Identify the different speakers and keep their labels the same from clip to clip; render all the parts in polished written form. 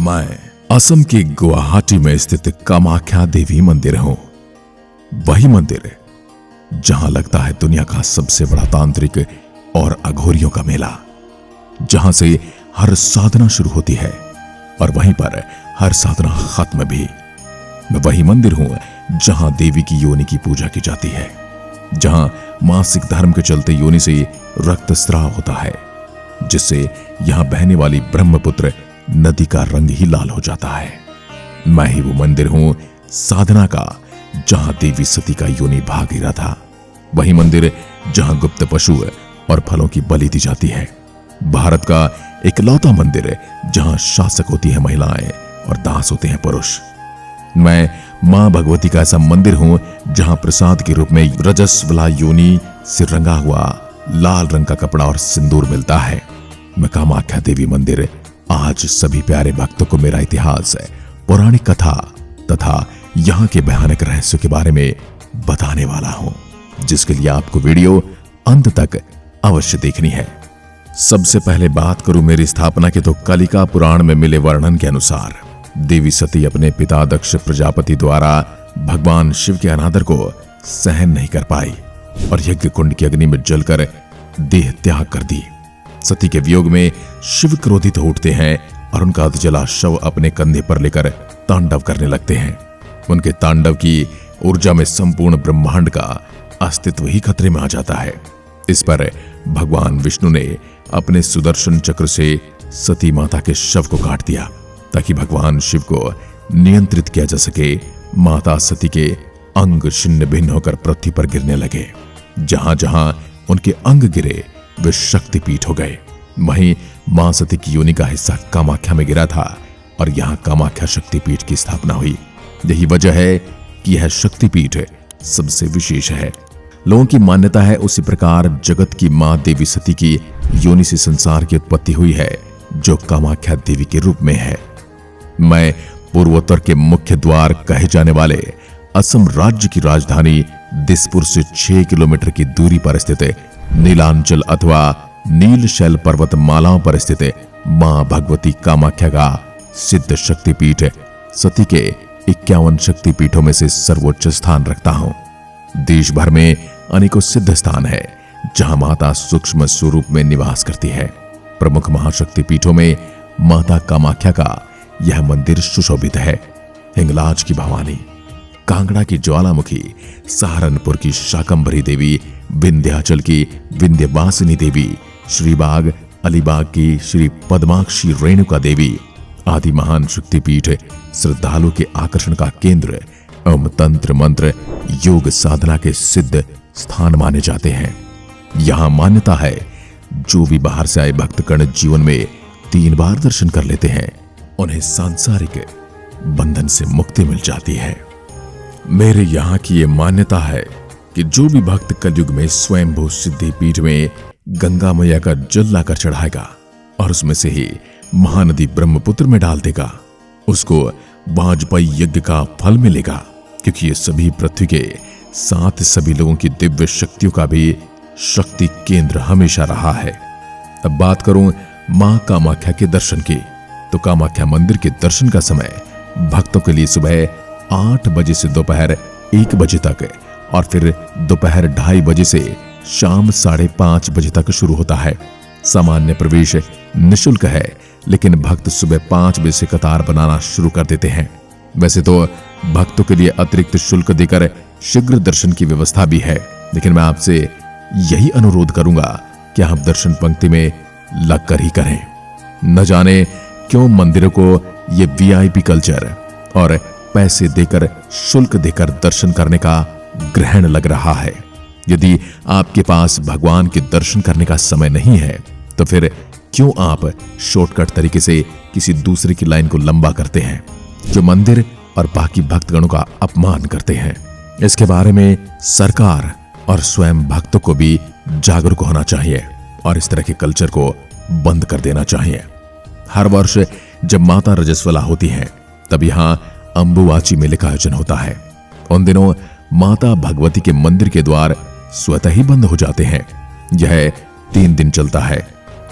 Speaker 1: मैं असम के गुवाहाटी में स्थित कामाख्या देवी मंदिर हूं। वही मंदिर जहां लगता है दुनिया का सबसे बड़ा तांत्रिक और अघोरियों का मेला, जहां से हर साधना शुरू होती है और वहीं पर हर साधना खत्म भी। मैं वही मंदिर हूं जहां देवी की योनि की पूजा की जाती है, जहां मासिक धर्म के चलते योनि से रक्तस्राव होता है, जिससे यहां बहने वाली ब्रह्मपुत्र नदी का रंग ही लाल हो जाता है। मैं ही वो मंदिर हूं साधना का, जहां देवी सती का योनि भाग गिरा था। वही मंदिर जहां गुप्त पशु और फलों की बलि दी जाती है। भारत का इकलौता मंदिर जहां शासक होती है महिलाएं और दास होते हैं पुरुष। मैं मां भगवती का ऐसा मंदिर हूं जहां प्रसाद के रूप में रजस्वला योनि से रंगा हुआ लाल रंग का कपड़ा और सिंदूर मिलता है। मैं कामाख्या देवी मंदिर आज सभी प्यारे भक्तों को मेरा इतिहास, पौराणिक कथा तथा यहाँ के भयानक रहस्यों के बारे में बताने वाला हूं, जिसके लिए आपको वीडियो अंत तक अवश्य देखनी है। सबसे पहले बात करूं मेरी स्थापना के, तो कालिका पुराण में मिले वर्णन के अनुसार देवी सती अपने पिता दक्ष प्रजापति द्वारा भगवान शिव के अनादर को सहन नहीं कर पाई और यज्ञ कुंड की अग्नि में जलकर देह त्याग कर दी। सती के वियोग में शिव क्रोधित हो उठते हैं और उनका अधजला शव अपने कंधे पर लेकर तांडव करने लगते हैं। उनके तांडव की ऊर्जा में संपूर्ण ब्रह्मांड का अस्तित्व ही खतरे में आ जाता है। इस पर भगवान विष्णु ने अपने सुदर्शन चक्र से सती माता के शव को काट दिया, ताकि भगवान शिव को नियंत्रित किया जा सके। माता सती के अंग छिन्न भिन्न होकर पृथ्वी पर गिरने लगे। जहां जहां उनके अंग गिरे वे शक्तिपीठ हो गए। वहीं मां सती की योनि का हिस्सा कामाख्या में गिरा था और यहां कामाख्या शक्तिपीठ की स्थापना हुई। यही वजह है कि यह शक्तिपीठ सबसे विशेष है। लोगों की मान्यता है उसी प्रकार जगत की मां देवी सती की योनि से संसार की उत्पत्ति हुई है, जो कामाख्या देवी के रूप में है। मैं पूर्वोत्तर के मुख्य द्वार कहे जाने वाले असम राज्य की राजधानी दिसपुर से 6 किलोमीटर की दूरी पर स्थित नीलांचल अथवा नीलशैल पर्वत मालाओं पर स्थित मां भगवती कामाख्या का सिद्ध शक्तिपीठ सती के 51 शक्तिपीठों में से सर्वोच्च स्थान रखता हूं। देश भर में अनेकों सिद्ध स्थान है जहां माता सूक्ष्म स्वरूप में निवास करती है। प्रमुख महाशक्तिपीठों में माता कामाख्या का यह मंदिर सुशोभित है। हिंगलाज की भवानी, कांगड़ा की ज्वालामुखी, सहारनपुर की शाकंभरी देवी, विंध्याचल की विंध्यवासिनी देवी, श्रीबाग अलीबाग की श्री पद्माक्षी रेणुका देवी आदि महान शक्तिपीठ श्रद्धालु के आकर्षण का केंद्र एवं तंत्र मंत्र योग साधना के सिद्ध स्थान माने जाते हैं। यहां मान्यता है जो भी बाहर से आए भक्तगण जीवन में 3 बार दर्शन कर लेते हैं, उन्हें सांसारिक बंधन से मुक्ति मिल जाती है। मेरे यहाँ की ये मान्यता है कि जो भी भक्त कलयुग में स्वयंभू सिद्धि पीठ में गंगा मैया का जल लाकर चढ़ाएगा और उसमें से ही महानदी ब्रह्मपुत्र में डाल देगा, उसको वाजपेयी यज्ञ का फल मिलेगा, क्योंकि ये सभी पृथ्वी के साथ सभी लोगों की दिव्य शक्तियों का भी शक्ति केंद्र हमेशा रहा है। अब बात करूं मां कामाख्या के दर्शन की, तो कामाख्या मंदिर के दर्शन का समय भक्तों के लिए सुबह 8 बजे से दोपहर 1 बजे तक और फिर दोपहर 2:30 बजे से शाम 5:30 बजे तक शुरू होता है। सामान्य प्रवेश निःशुल्क है, लेकिन भक्त सुबह 5 बजे से कतार बनाना शुरू कर देते हैं। वैसे तो भक्तों के लिए अतिरिक्त शुल्क देकर शीघ्र दर्शन की व्यवस्था भी है, लेकिन मैं आपसे यही अनुरोध करूंगा कि आप दर्शन पंक्ति में लगकर ही करें। न जाने क्यों मंदिरों को ये वीआईपी कल्चर और पैसे देकर शुल्क देकर दर्शन करने का ग्रहण लग रहा है। यदि आपके पास भगवान के दर्शन करने का समय नहीं है, तो फिर क्यों आप शॉर्टकट तरीके से किसी दूसरे की लाइन को लंबा करते हैं, जो मंदिर और बाकी भक्तगणों का अपमान करते हैं। इसके बारे में सरकार और स्वयं भक्तों को भी जागरूक होना चाहिए और इस तरह के कल्चर को बंद कर देना चाहिए। हर वर्ष जब माता रजस्वला होती हैं, तब यहाँ अंबुवाची मेले का आयोजन होता है। उन दिनों माता भगवती के मंदिर के द्वार स्वतः ही बंद हो जाते हैं। यह 3 दिन चलता है।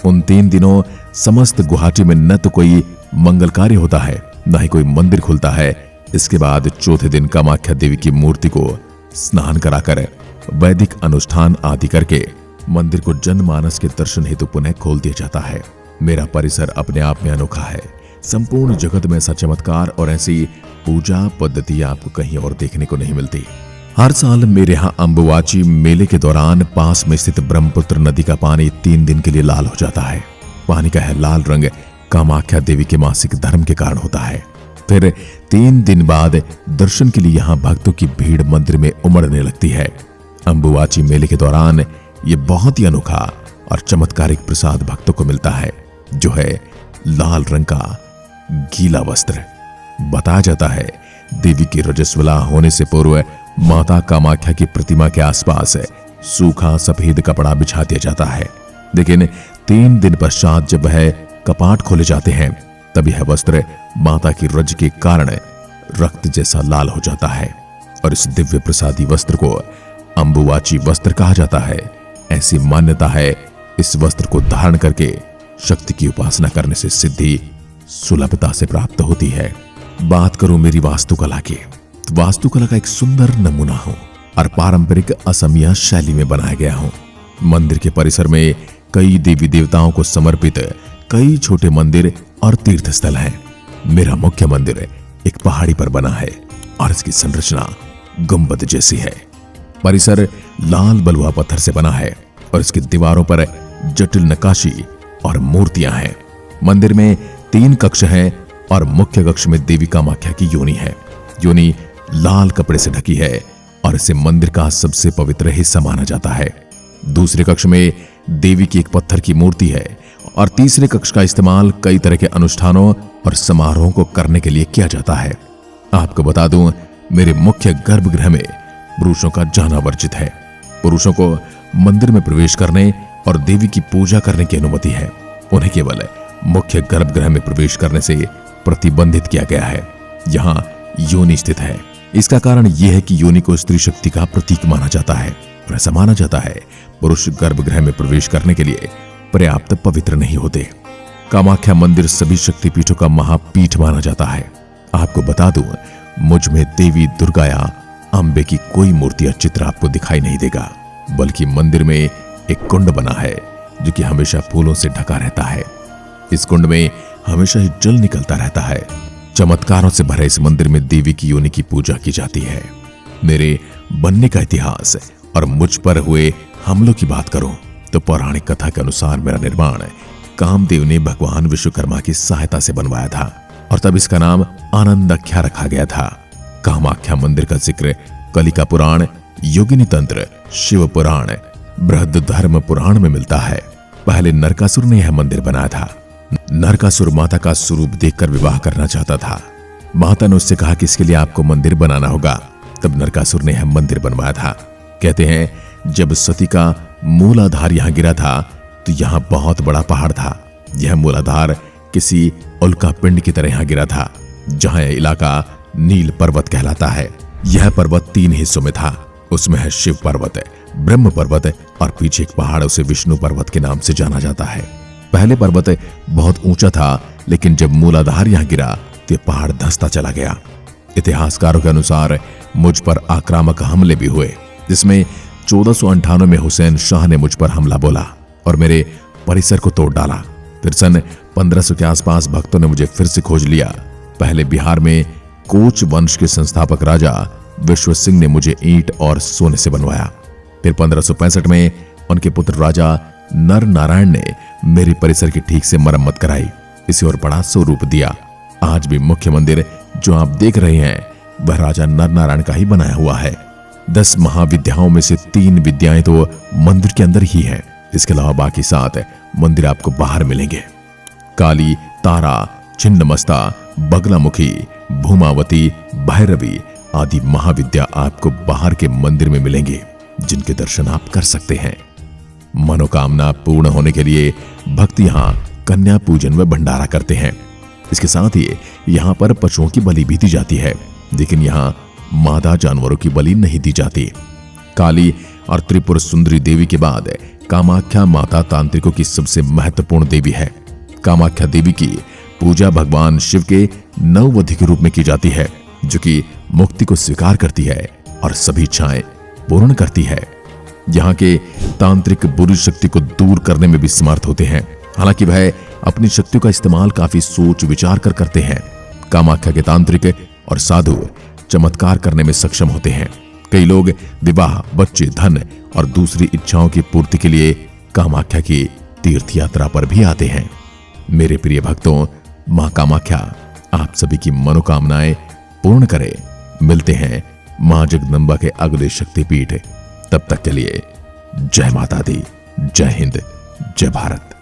Speaker 1: उन 3 दिनों समस्त गुवाहाटी में न तो कोई मंगल कार्य होता है, न ही कोई मंदिर खुलता है। इसके बाद चौथे दिन कामाख्या देवी की मूर्ति को स्नान कराकर वैदिक अनुष्ठान आदि करके मंदिर को जनमानस के दर्शन हेतु पुनः खोल दिया जाता है। मेरा परिसर अपने आप में अनोखा है। संपूर्ण जगत में ऐसा चमत्कार और ऐसी पूजा पद्धति आपको कहीं और देखने को नहीं मिलती। हर साल मेरे यहाँ अंबुवाची मेले के दौरान पास में स्थित ब्रह्मपुत्र नदी का पानी 3 दिन के लिए लाल हो जाता है। पानी का यह लाल रंग कामाख्या देवी के मासिक धर्म के कारण होता है। फिर 3 दिन बाद दर्शन के लिए यहाँ भक्तों की भीड़ मंदिर में उमड़ने लगती है। अंबुवाची मेले के दौरान ये बहुत ही अनोखा और चमत्कारिक प्रसाद भक्तों को मिलता है, जो है लाल रंग का गीला वस्त्र। बताया जाता है देवी की रजस्वला होने से पूर्व माता कामाख्या की प्रतिमा के आसपास सूखा सफेद कपड़ा बिछा दिया जाता है, लेकिन 3 दिन पश्चात जब वह कपाट खोले जाते हैं तब यह वस्त्र माता की रज के कारण रक्त जैसा लाल हो जाता है और इस दिव्य प्रसादी वस्त्र को अंबुवाची वस्त्र कहा जाता है। ऐसी मान्यता है इस वस्त्र को धारण करके शक्ति की उपासना करने से सिद्धि सुलभता से प्राप्त होती है। बात करूं मेरी वास्तुकला की, तो वास्तुकला का एक सुंदर नमूना हूं और पारंपरिक असमिया शैली में बनाया गया हूं। मंदिर के परिसर में कई देवी देवताओं को समर्पित कई छोटे मंदिर और तीर्थ स्थल हैं। मेरा मुख्य मंदिर एक पहाड़ी पर बना है और इसकी संरचना गुंबद जैसी है। परिसर लाल बलुआ पत्थर से बना है और इसकी दीवारों पर जटिल नक्काशी और मूर्तियां हैं। मंदिर में 3 कक्ष हैं और मुख्य कक्ष में देवी कामाख्या की योनि है। योनि लाल कपड़े से ढकी है और इसे मंदिर का सबसे पवित्र हिस्सा माना जाता है। दूसरे कक्ष में देवी की एक पत्थर की मूर्ति है और तीसरे कक्ष का इस्तेमाल कई तरह के अनुष्ठानों और समारोहों को करने के लिए किया जाता है। आपको बता दूं, मेरे मुख्य गर्भगृह में पुरुषों का जाना वर्जित है। पुरुषों को मंदिर में प्रवेश करने और देवी की पूजा करने की अनुमति है। उन्हें केवल मुख्य गर्भगृह में प्रवेश करने से प्रतिबंधित किया गया है। यहाँ योनि स्थित है। इसका कारण यह है कि योनि को स्त्री शक्ति का प्रतीक माना जाता है और ऐसा माना जाता है पुरुष गर्भगृह में प्रवेश करने के लिए पर्याप्त पवित्र नहीं होते। कामाख्या मंदिर सभी शक्तिपीठों का महापीठ माना जाता है। आपको बता दूं, मुझ में देवी दुर्गा या अंबे की कोई मूर्ति या चित्र आपको दिखाई नहीं देगा, बल्कि मंदिर में एक कुंड बना है जो कि हमेशा फूलों से ढका रहता है। इस कुंड में हमेशा ही जल निकलता रहता है। चमत्कारों से भरे इस मंदिर में देवी की योनि की पूजा की जाती है। मेरे बनने का इतिहास और मुझ पर हुए हमलों की बात करूं तो पौराणिक कथा के अनुसार मेरा निर्माण कामदेव ने भगवान विश्वकर्मा की सहायता से बनवाया था और तब इसका नाम आनंदाख्या रखा गया था। कामाख्या मंदिर का जिक्र कलिका पुराण, योगिनी तंत्र, शिव पुराण, बृहद धर्म पुराण में मिलता है। पहले नरकासुर ने यह मंदिर बनाया था। नरकासुर माता का स्वरूप देखकर विवाह करना चाहता था। माता ने उससे कहा कि इसके लिए आपको मंदिर बनाना होगा। तब नरकासुर ने यह मंदिर बनवाया था। कहते हैं जब सती का मूलाधार यहाँ गिरा था तो यहाँ बहुत बड़ा पहाड़ था। यह मूलाधार किसी उल्का पिंड की तरह यहाँ गिरा था, जहाँ यह इलाका नील पर्वत कहलाता है। यह पर्वत 3 हिस्सों में था। उसमें है शिव पर्वत, ब्रह्म पर्वत और पीछे एक पहाड़, उसे विष्णु पर्वत के नाम से जाना जाता है। पहले पर्वत बहुत ऊंचा था, लेकिन जब मूलाधार यहाँ गिरा तो पहाड़ धंसता चला गया। इतिहासकारों के अनुसार मुझ पर आक्रामक हमले भी हुए, जिसमें 1498 में हुसैन शाह ने मुझ पर हमला बोला और मेरे परिसर को तोड़ डाला। फिर सन 1500 के आसपास भक्तों ने मुझे फिर से खोज लिया। पहले बिहार में कोच वंश के संस्थापक राजा विश्व सिंह ने मुझे ईंट और सोने से बनवाया। फिर 1565 में उनके पुत्र राजा नर नारायण ने मेरे परिसर की ठीक से मरम्मत कराई, इसे और बड़ा स्वरूप दिया। आज भी मुख्य मंदिर जो आप देख रहे हैं वह राजा नर नारायण का ही बनाया हुआ है। 10 महाविद्याओं में से 3 विद्याएं तो मंदिर के अंदर ही हैं। इसके अलावा बाकी 7 मंदिर आपको बाहर मिलेंगे। काली, तारा, छिन्नमस्ता, बगलामुखी, भूमावती, भैरवी आदि महाविद्या आपको बाहर के मंदिर में मिलेंगे, जिनके दर्शन आप कर सकते हैं। मनोकामना पूर्ण होने के लिए भक्त यहाँ कन्या पूजन व भंडारा करते हैं। इसके साथ ही यहाँ पर पशुओं की बलि भी दी जाती है, लेकिन यहाँ मादा जानवरों की बलि नहीं दी जाती। काली और त्रिपुर सुंदरी देवी के बाद कामाख्या माता तांत्रिकों की सबसे महत्वपूर्ण देवी है। कामाख्या देवी की पूजा भगवान शिव के नववधि के रूप में की जाती है, जो कि मुक्ति को स्वीकार करती है और सभी इच्छाएं पूर्ण करती है। यहाँ के तांत्रिक बुरी शक्ति को दूर करने में भी समर्थ होते हैं। हालांकि वह अपनी शक्तियों का इस्तेमाल काफी सोच विचार कर करते हैं। कामाख्या के तांत्रिक और साधु चमत्कार करने में सक्षम होते हैं। कई लोग विवाह, बच्चे, धन और दूसरी इच्छाओं की पूर्ति के लिए कामाख्या की तीर्थ यात्रा पर भी आते हैं। मेरे प्रिय भक्तों, मां कामाख्या आप सभी की मनोकामनाएं पूर्ण करे। मिलते हैं मां जगदंबा के अगले शक्तिपीठ। तब तक के लिए जय माता दी, जय हिंद, जय भारत।